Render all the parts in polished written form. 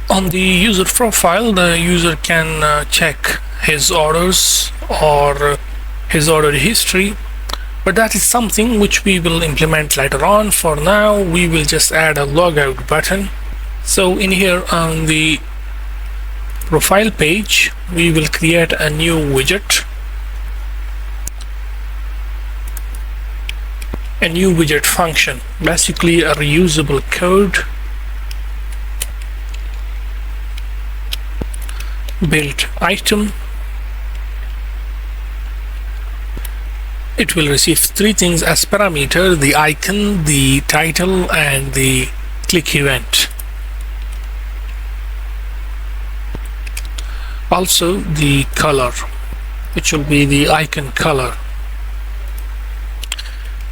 On the user profile, the user can check his orders or his order history, but that is something which we will implement later on. For now, we will just add a logout button. So in here on the profile page, we will create a new widget. A new widget function, basically a reusable code build item. It will receive three things as parameter: the icon, the title, and the click event. Also the color, which will be the icon color.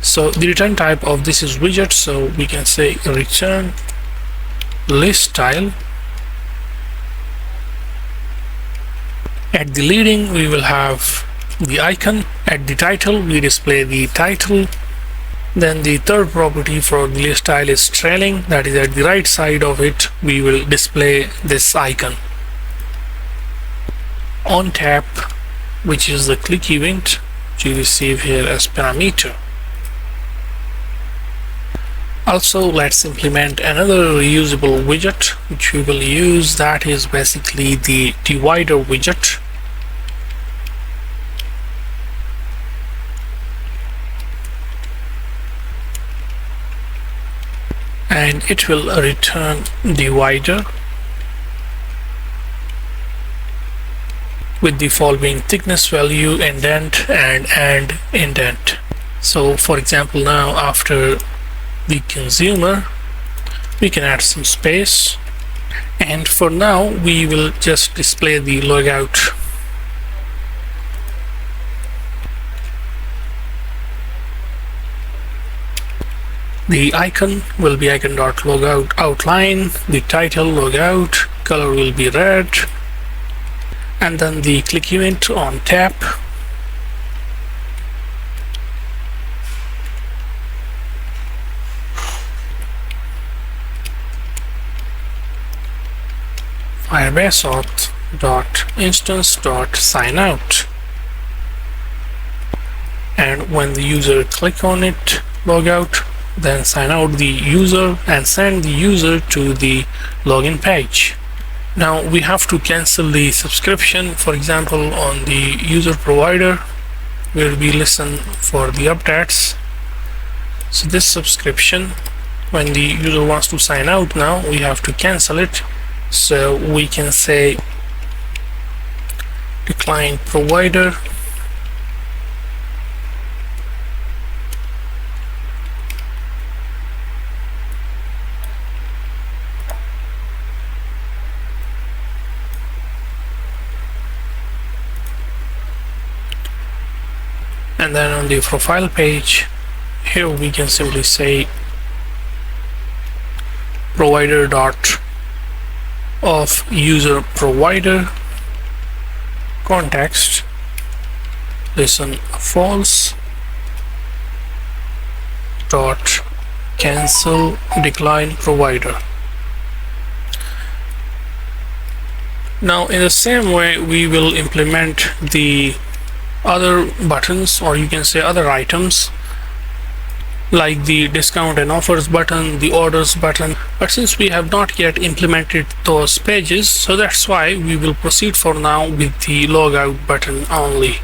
So the return type of this is widget, so we can say return list style. At the leading, we will have the icon. At the title, we display the title. Then the third property for the list style is trailing, that is at the right side of it we will display this icon. On tap, which is the click event, which you receive here as parameter. Also, let's implement another reusable widget which we will use, that is basically the divider widget. And it will return divider with the following thickness value, indent, and indent. So for example, now after the consumer, we can add some space, and for now we will just display the logout. The icon will be icon.logout outline, the title logout, color will be red, and then the click event on tap. Firebase Auth.instance.signOut, and when the user click on it, logout, then sign out the user and send the user to the login page. Now we have to cancel the subscription. For example, on the user provider where we listen for the updates, so this subscription, when the user wants to sign out, now we have to cancel it. So we can say decline provider, and then on the profile page here we can simply say provider dot of user provider context listen false dot cancel decline provider. Now in the same way we will implement the other buttons, or you can say other items, like the discount and offers button, the orders button, but since we have not yet implemented those pages, so that's why we will proceed for now with the logout button only.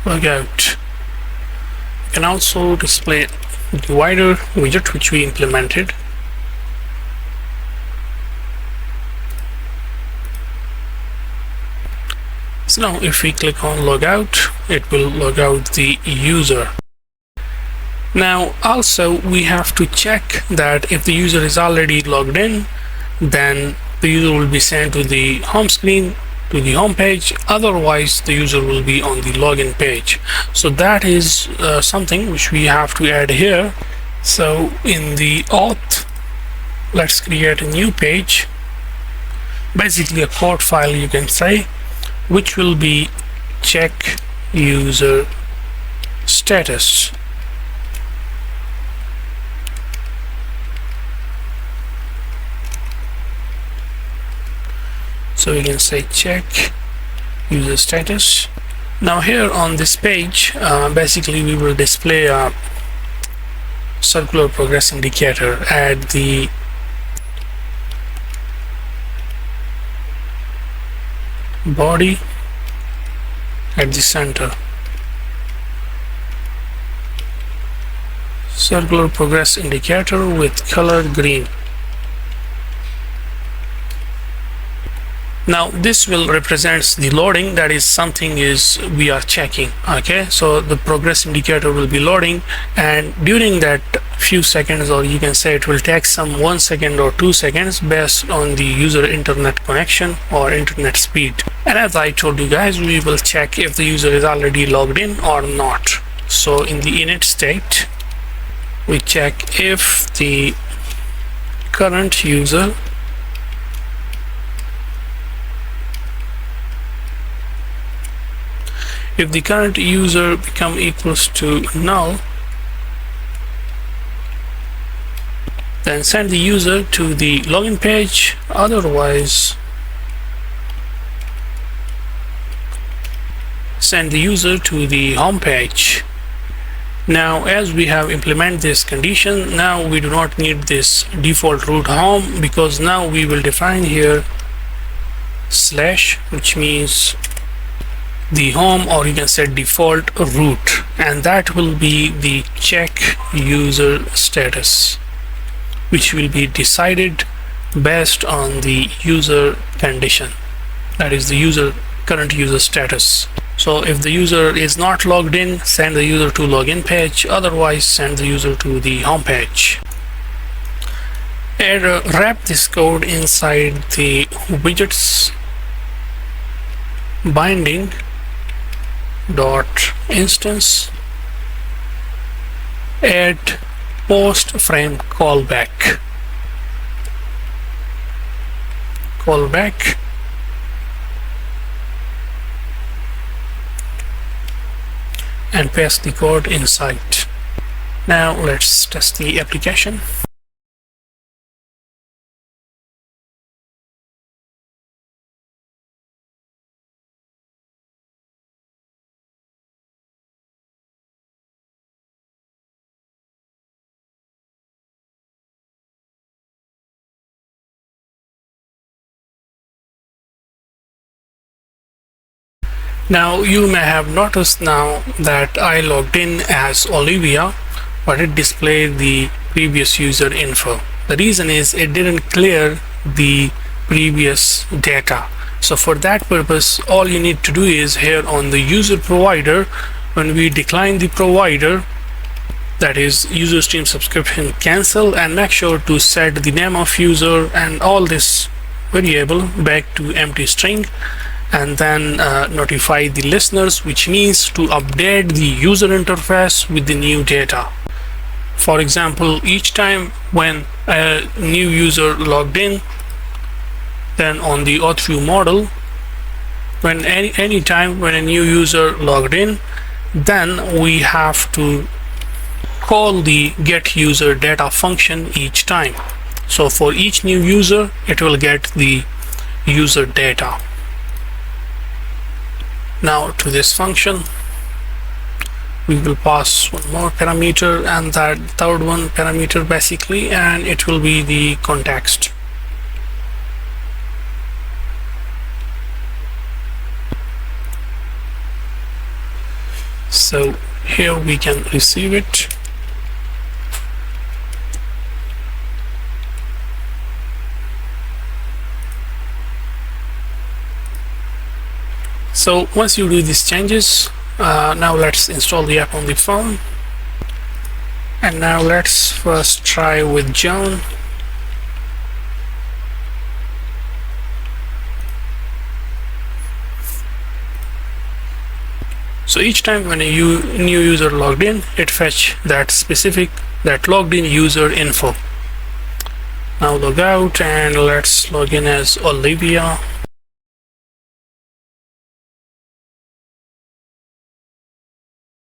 Logout. You can also display the divider widget which we implemented. So now if we click on logout, it will log out the user. Now also we have to check that if the user is already logged in, then the user will be sent to the home screen, to the home page, otherwise the user will be on the login page. So that is something which we have to add here. So in the auth let's create a new page, basically a code file you can say, which will be check user status. So we can say check user status. Now here on this page, basically we will display a circular progress indicator at the body at the center. Circular progress indicator with color green. Now this will represents the loading, that is something is we are checking. Okay, so the progress indicator will be loading, and during that few seconds, or you can say it will take some 1 second or 2 seconds based on the user internet connection or internet speed. And as I told you guys, we will check if the user is already logged in or not. So in the init state, we check if the current user become equals to null, then send the user to the login page, otherwise send the user to the home page. Now as we have implemented this condition, now we do not need this default root home, because now we will define here slash, which means the home, or you can say default root, and that will be the check user status, which will be decided based on the user condition, that is the current user status. So if the user is not logged in, send the user to login page, otherwise send the user to the home page. And wrap this code inside the widgets binding dot instance, add post frame callback, and paste the code inside. Now let's test the application. Now you may have noticed now that I logged in as Olivia, but it displayed the previous user info. The reason is it didn't clear the previous data. So for that purpose, all you need to do is here on the user provider, when we decline the provider, that is user stream subscription cancel, and make sure to set the name of user and all this variable back to empty string, and then notify the listeners, which means to update the user interface with the new data. For example, each time when a new user logged in, then on the auth view model, when any time when a new user logged in, then we have to call the get user data function each time. So for each new user, it will get the user data. Now to this function, we will pass one more parameter, and that third one parameter basically, and it will be the context. So here we can receive it. So once you do these changes, now let's install the app on the phone. And now let's first try with John. So each time when a new user logged in, it fetch that logged in user info. Now log out and let's log in as Olivia.